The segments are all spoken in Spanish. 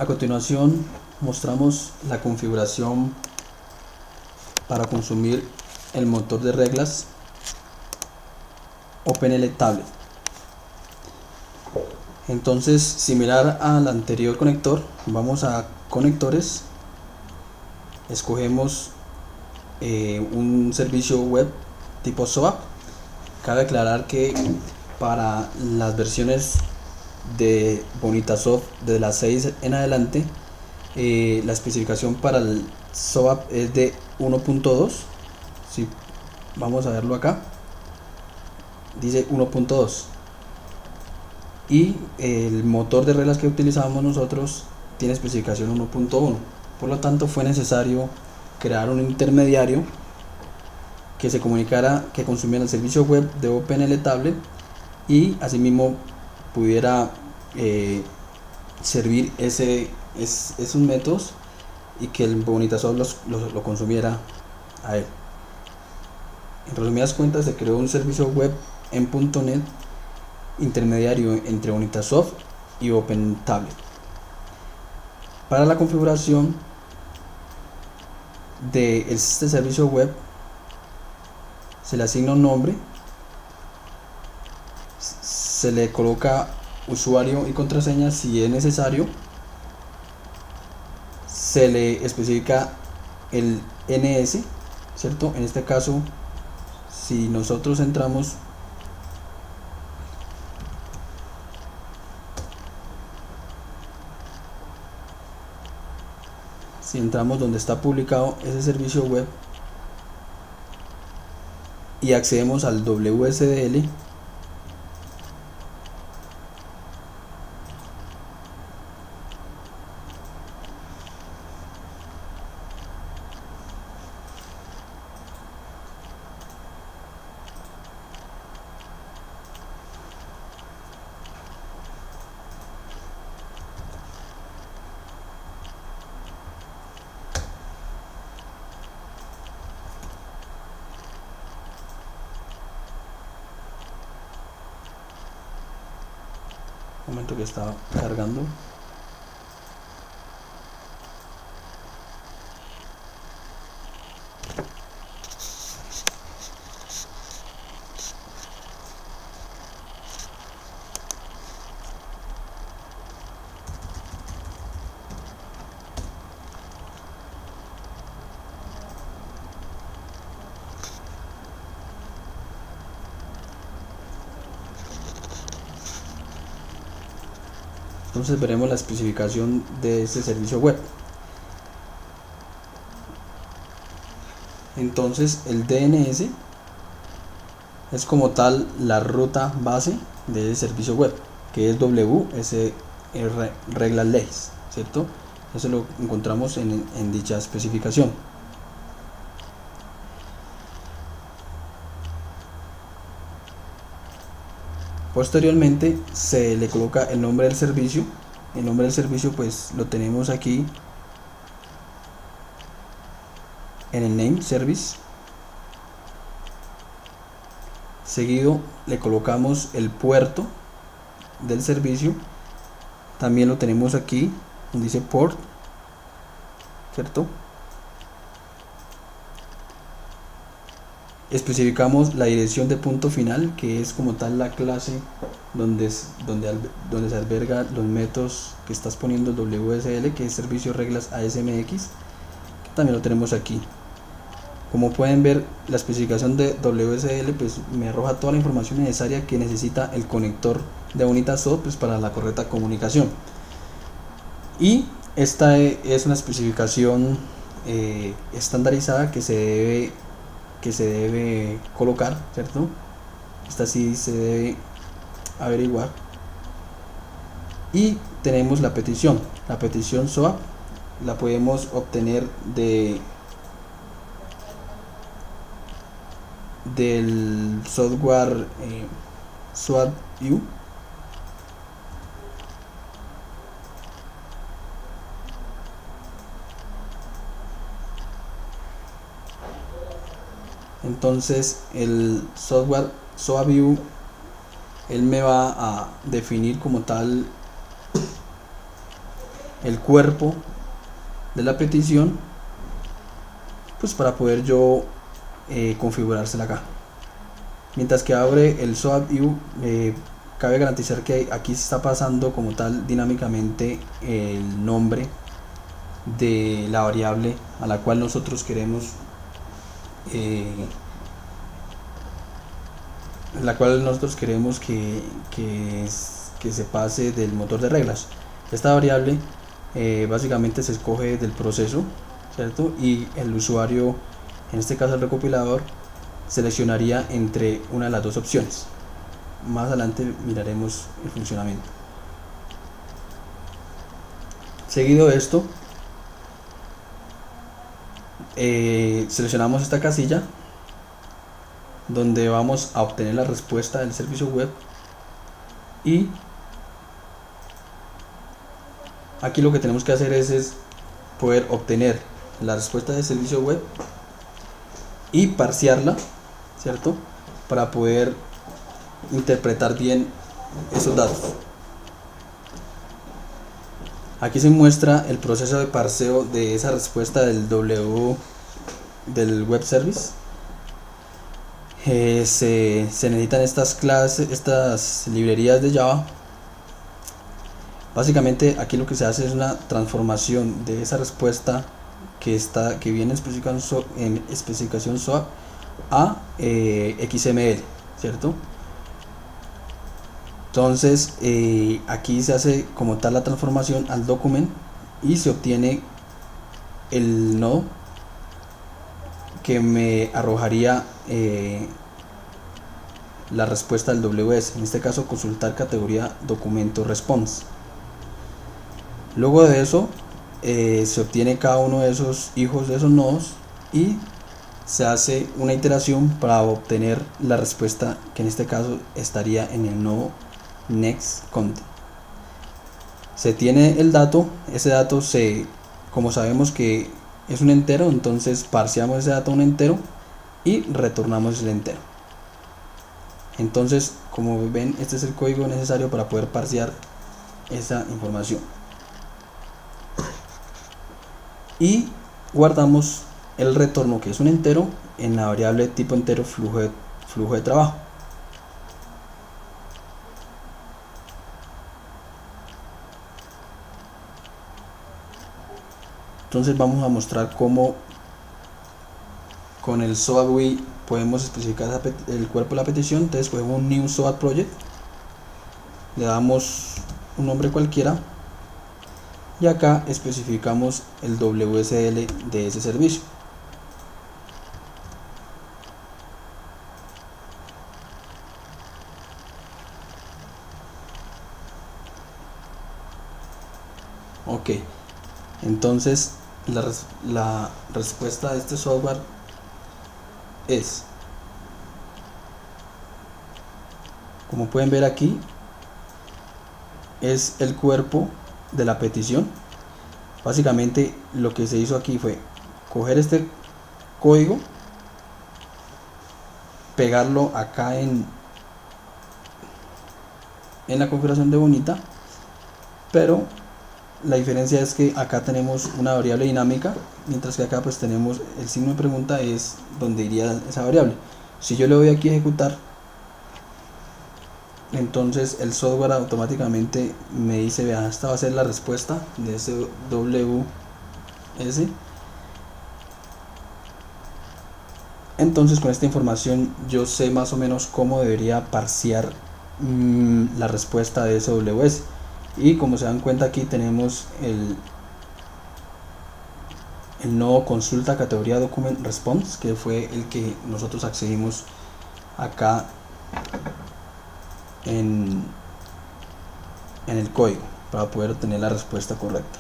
A continuación mostramos la configuración para consumir el motor de reglas OpenL Tablet. Entonces, similar al anterior conector, vamos a conectores, escogemos un servicio web tipo SOAP. Cabe aclarar que para las versiones de Bonitasoft de las 6 en adelante, la especificación para el SOAP es de 1.2. Si vamos a verlo acá, dice 1.2, y el motor de reglas que utilizamos nosotros tiene especificación 1.1. por lo tanto fue necesario crear un intermediario que se comunicara, que consumiera el servicio web de OpenL Tablet y asimismo pudiera servir esos métodos y que el Bonitasoft lo consumiera a él. En resumidas cuentas, se creó un servicio web en .NET intermediario entre Bonitasoft y OpenTablet. Para la configuración de este servicio web se le asigna un nombre, se le coloca usuario y contraseña si es necesario, se le especifica el NS, ¿cierto? En este caso, si nosotros entramos donde está publicado ese servicio web y accedemos al WSDL, un momento que está cargando. Entonces veremos la especificación de este servicio web. Entonces el DNS es como tal la ruta base de ese servicio web, que es WSR reglas leyes, ¿cierto? Eso lo encontramos en dicha especificación. Posteriormente se le coloca el nombre del servicio. El nombre del servicio pues lo tenemos aquí en el name service. Seguido le colocamos el puerto del servicio. También lo tenemos aquí donde dice port, ¿cierto? Especificamos la dirección de punto final, que es como tal la clase donde se alberga los métodos que estás poniendo WSL, que es servicio reglas ASMX, que también lo tenemos aquí. Como pueden ver, la especificación de WSL pues me arroja toda la información necesaria que necesita el conector de Bonitasoft pues para la correcta comunicación. Y esta es una especificación estandarizada que se debe colocar, ¿cierto? Esta sí se debe averiguar. Y tenemos la petición SOAP, la podemos obtener del software SOAP-U. Entonces el software SOAP-U, él me va a definir como tal el cuerpo de la petición, pues para poder yo configurársela acá. Mientras que abre el SOAP View, cabe garantizar que aquí se está pasando como tal dinámicamente el nombre de la variable a la cual nosotros queremos que se pase del motor de reglas. Esta variable básicamente se escoge del proceso, ¿cierto? Y el usuario, en este caso el recopilador, seleccionaría entre una de las dos opciones. Más adelante miraremos el funcionamiento. Seguido de esto, seleccionamos esta casilla donde vamos a obtener la respuesta del servicio web, y aquí lo que tenemos que hacer es poder obtener la respuesta del servicio web y parsearla, ¿cierto? Para poder interpretar bien esos datos. Aquí se muestra el proceso de parseo de esa respuesta del web service. Se necesitan estas librerías de Java. Básicamente aquí lo que se hace es una transformación de esa respuesta que viene en especificación SOAP a XML, ¿cierto? Entonces aquí se hace como tal la transformación al document y se obtiene el nodo que me arrojaría la respuesta del WS, en este caso consultar categoría documento response. Luego de eso se obtiene cada uno de esos hijos de esos nodos y se hace una iteración para obtener la respuesta, que en este caso estaría en el nodo next content. Se tiene el dato, ese dato como sabemos que es un entero, entonces parseamos ese dato a un entero y retornamos el entero. Entonces, como ven, este es el código necesario para poder parsear esa información. Y guardamos el retorno, que es un entero, en la variable tipo entero flujo de trabajo. Entonces vamos a mostrar cómo con el SOAP GUI podemos especificar el cuerpo de la petición. Entonces cogemos un new SOAP project, le damos un nombre cualquiera y acá especificamos el WSL de ese servicio. Ok, entonces la respuesta de este software es, como pueden ver aquí, es el cuerpo de la petición. Básicamente lo que se hizo aquí fue coger este código, pegarlo acá en la configuración de Bonita, pero la diferencia es que acá tenemos una variable dinámica, mientras que acá pues tenemos el signo de pregunta, es donde iría esa variable. Si yo le doy aquí a ejecutar, entonces el software automáticamente me dice, vea, esta va a ser la respuesta de ese WS. Entonces con esta información yo sé más o menos cómo debería parsear la respuesta de ese WS. Y como se dan cuenta, aquí tenemos el nodo consulta categoría document response, que fue el que nosotros accedimos acá en el código para poder obtener la respuesta correcta.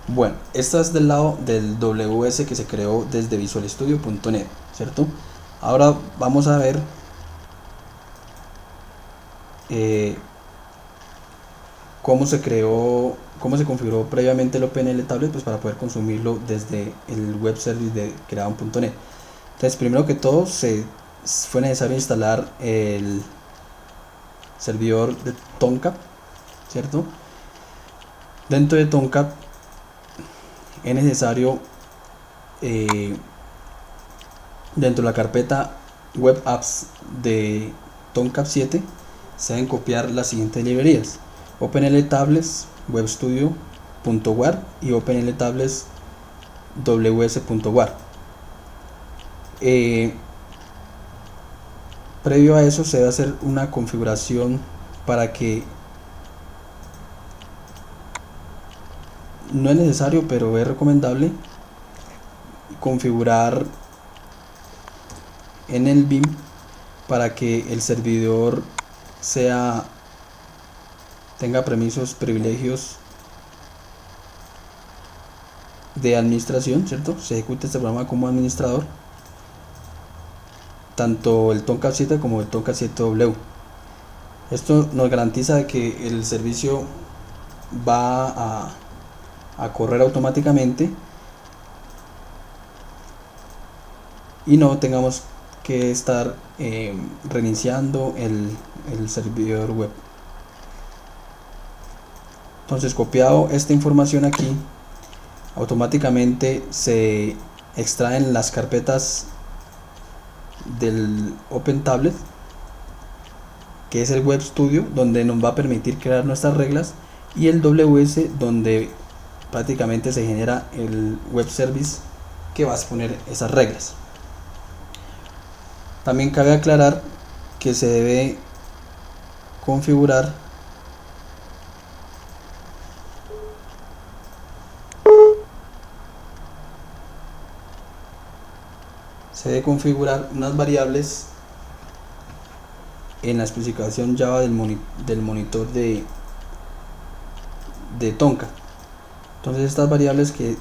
Bueno, esta es del lado del WS que se creó desde visualstudio.net, ¿cierto? Ahora vamos a ver cómo se configuró previamente el OpenL Tablet, pues para poder consumirlo desde el web service de creado.net. Entonces, primero que todo, fue necesario instalar servidor de Tomcat, ¿cierto? Dentro de Tomcat es necesario, dentro de la carpeta web apps de Tomcat 7, se deben copiar las siguientes librerías: OpenLTables, WebStudio.war y OpenLTables ws.war. Previo a eso se debe hacer una configuración para que, no es necesario pero es recomendable, configurar en el BIM para que el servidor tenga privilegios de administración, ¿cierto? Se ejecute este programa como administrador, tanto el Tomcat 7 como el Tomcat 7W. Esto nos garantiza de que el servicio va a correr automáticamente y no tengamos que estar reiniciando el servidor web. Entonces, copiado esta información aquí, automáticamente se extraen las carpetas del OpenTablet, que es el Web Studio, donde nos va a permitir crear nuestras reglas, y el WS, donde prácticamente se genera el web service que va a exponer esas reglas. También cabe aclarar que se debe configurar unas variables en la especificación Java del monitor de Tomcat. Entonces, estas variables que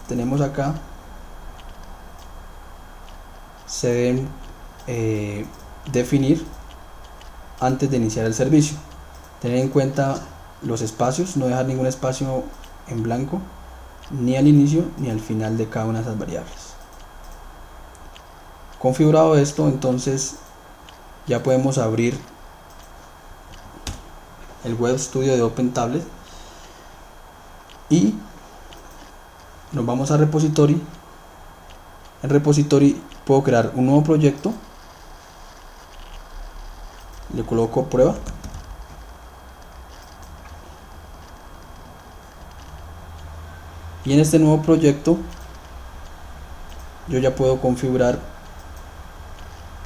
tenemos acá se deben definir antes de iniciar el servicio. Tener en cuenta los espacios, no dejar ningún espacio en blanco, ni al inicio ni al final de cada una de esas variables. Configurado esto, entonces ya podemos abrir el Web Studio de OpenTablet y nos vamos a repository. En repository puedo crear un nuevo proyecto, le coloco prueba y en este nuevo proyecto yo ya puedo configurar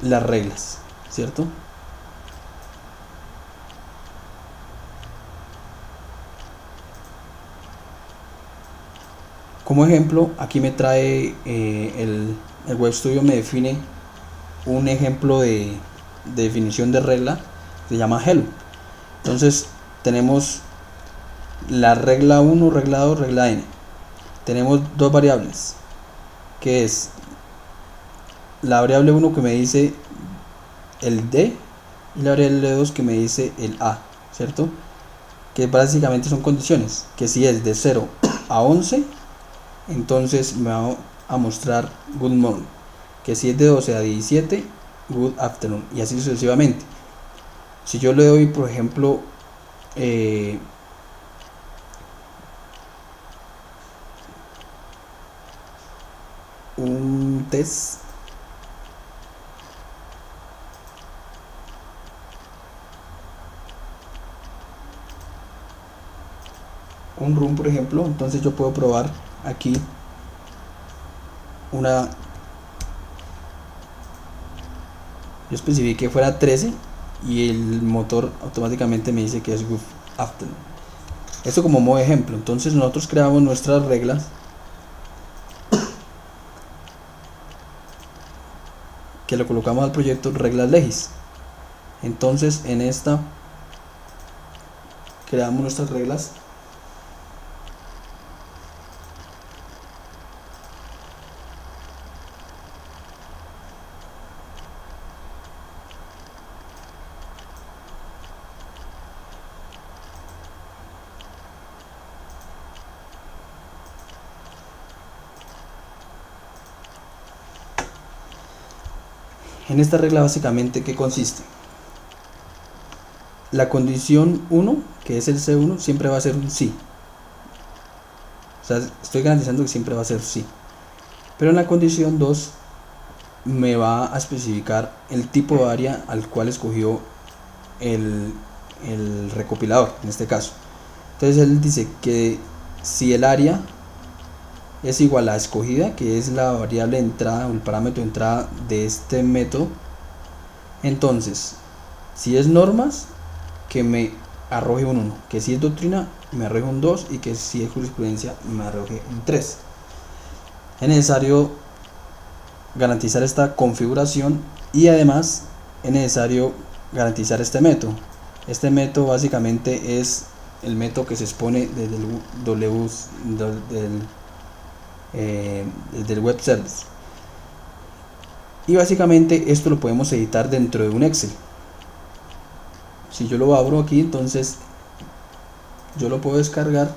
las reglas, ¿cierto? Como ejemplo, aquí me trae el Web Studio, me define un ejemplo de definición de regla que se llama hello. Entonces tenemos la regla 1, regla 2, regla n. Tenemos dos variables, que es la variable 1 que me dice el D y la variable 2 que me dice el A, ¿cierto? Que básicamente son condiciones, que si es de 0 a 11, entonces me va a mostrar good morning, que si es de 12 a 17, good afternoon, y así sucesivamente. Si yo le doy, por ejemplo, un test, un run, por ejemplo, entonces yo puedo probar aquí yo especifiqué que fuera 13 y el motor automáticamente me dice que es good afternoon. Esto como modo de ejemplo. Entonces nosotros creamos nuestras reglas que le colocamos al proyecto reglas legis. Entonces en esta creamos nuestras reglas En esta regla básicamente, ¿qué consiste? la condición 1, que es el C1, siempre va a ser un sí. O sea, estoy garantizando que siempre va a ser sí. Pero en la condición 2 me va a especificar el tipo de área al cual escogió el recopilador, en este caso. Entonces él dice que si el área es igual a escogida, que es la variable de entrada o el parámetro de entrada de este método, entonces si es normas, que me arroje un 1, que si es doctrina me arroje un 2 y que si es jurisprudencia me arroje un 3. Es necesario garantizar esta configuración y además es necesario garantizar este método. Este método básicamente es el método que se expone desde el web service, y básicamente esto lo podemos editar dentro de un Excel. Si yo lo abro aquí, entonces yo lo puedo descargar,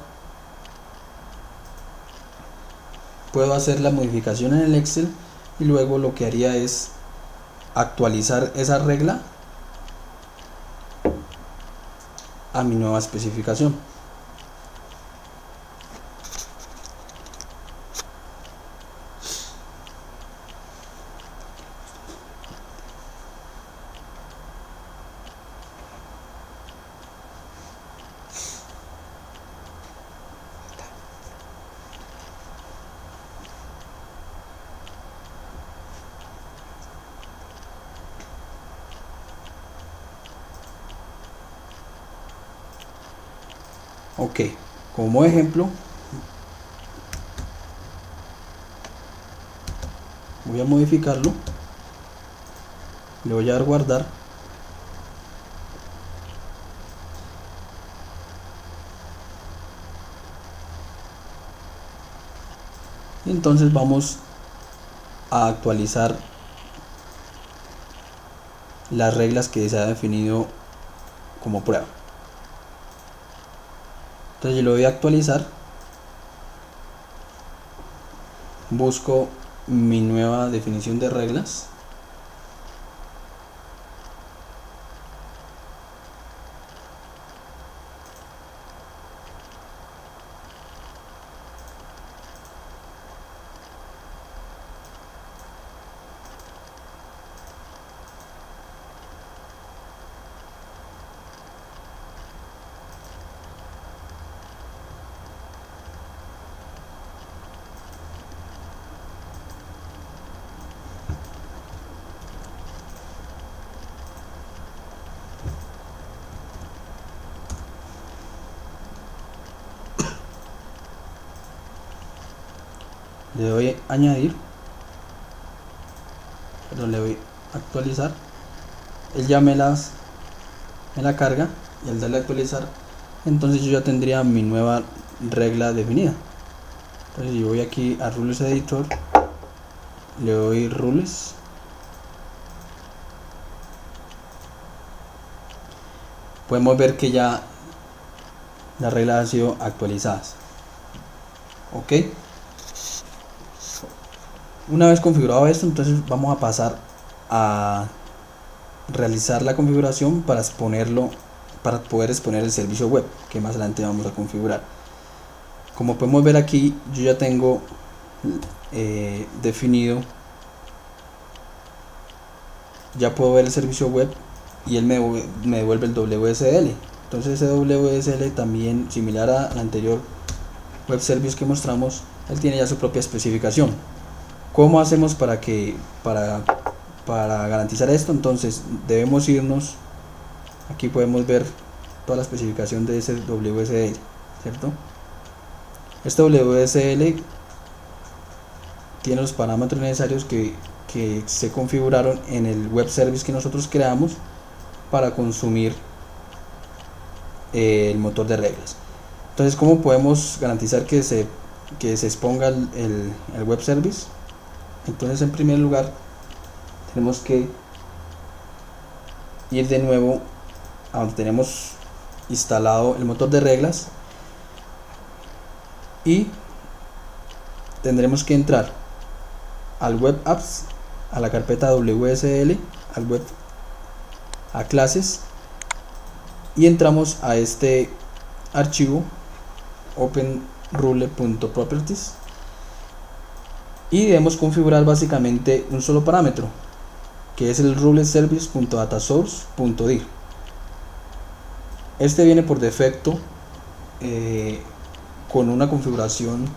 puedo hacer la modificación en el Excel y luego lo que haría es actualizar esa regla a mi nueva especificación. Ok, como ejemplo voy a modificarlo, le voy a dar guardar y entonces vamos a actualizar las reglas que se ha definido como prueba. Entonces yo lo voy a actualizar, busco mi nueva definición de reglas, le doy a añadir, pero le doy a actualizar, él ya me la carga y al darle a actualizar entonces yo ya tendría mi nueva regla definida. Entonces yo voy aquí a Rules Editor, le doy Rules, podemos ver que ya las reglas han sido actualizadas. Ok, una vez configurado esto, entonces vamos a pasar a realizar la configuración para exponerlo, para poder exponer el servicio web que más adelante vamos a configurar. Como podemos ver aquí, yo ya tengo definido, ya puedo ver el servicio web y él me devuelve el WSL. Entonces ese WSL también, similar al anterior web service que mostramos, él tiene ya su propia especificación. ¿Cómo hacemos para garantizar esto? Entonces debemos irnos, aquí podemos ver toda la especificación de ese WSL, ¿cierto? Este WSL tiene los parámetros necesarios que se configuraron en el web service que nosotros creamos para consumir el motor de reglas. Entonces, ¿cómo podemos garantizar que se exponga el web service? Entonces, en primer lugar, tenemos que ir de nuevo a donde tenemos instalado el motor de reglas y tendremos que entrar al web apps, a la carpeta WSL, a clases, y entramos a este archivo openrule.properties y debemos configurar básicamente un solo parámetro, que es el ruleservice.datasource.dir. Este viene por defecto con una configuración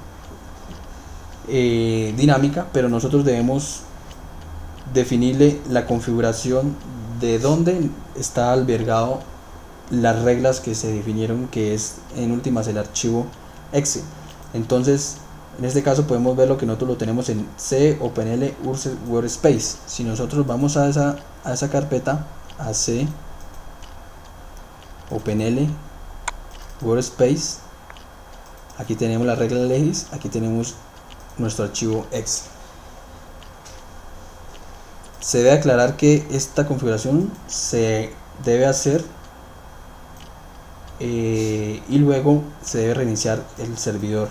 dinámica, pero nosotros debemos definirle la configuración de dónde está albergado las reglas que se definieron, que es en últimas el archivo exe. Entonces en este caso podemos ver lo que nosotros lo tenemos en C OpenL Workspace. Si nosotros vamos a esa carpeta, a C OpenL Workspace, aquí tenemos la regla legis, aquí tenemos nuestro archivo exe. Se debe aclarar que esta configuración se debe hacer y luego se debe reiniciar el servidor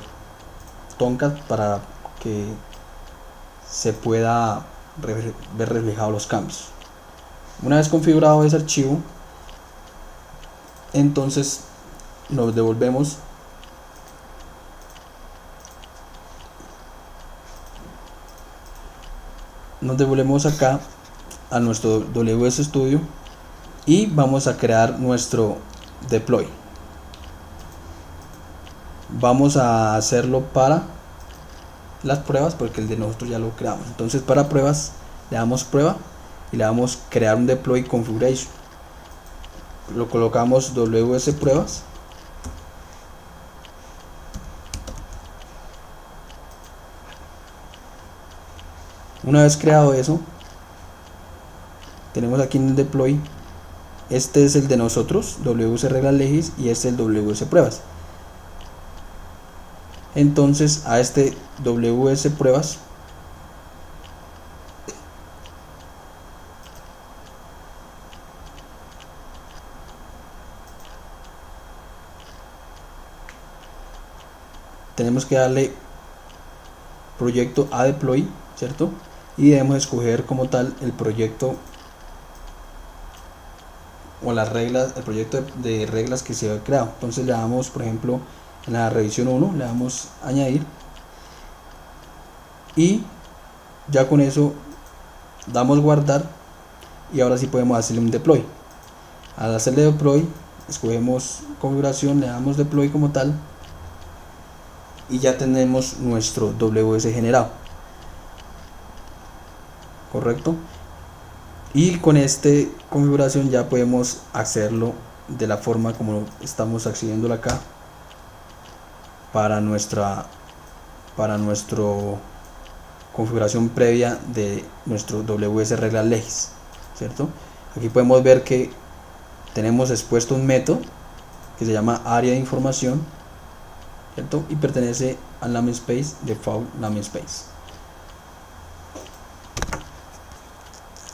Tomcat para que se pueda ver reflejados los cambios. Una vez configurado ese archivo, entonces nos devolvemos acá a nuestro WS Studio y vamos a crear nuestro deploy. Vamos a hacerlo para las pruebas porque el de nosotros ya lo creamos. Entonces para pruebas le damos prueba y le damos crear un deploy configuration. Lo colocamos WS pruebas. Una vez creado eso, tenemos aquí en el deploy, este es el de nosotros, WS reglas legis, y este es el WS pruebas. Entonces a este WS pruebas tenemos que darle proyecto a deploy, ¿cierto? Y debemos escoger como tal el proyecto o las reglas, el proyecto de reglas que se ha creado. Entonces le damos, por ejemplo, en la revisión 1 le damos añadir y ya con eso damos guardar y ahora sí podemos hacerle un deploy. Al hacerle deploy escogemos configuración, le damos deploy como tal y ya tenemos nuestro WS generado, correcto. Y con esta configuración ya podemos hacerlo de la forma como estamos accediendo acá para nuestra configuración previa de nuestro WS reglas legis, ¿cierto? Aquí podemos ver que tenemos expuesto un método que se llama área de información, ¿cierto? Y pertenece al namespace default namespace.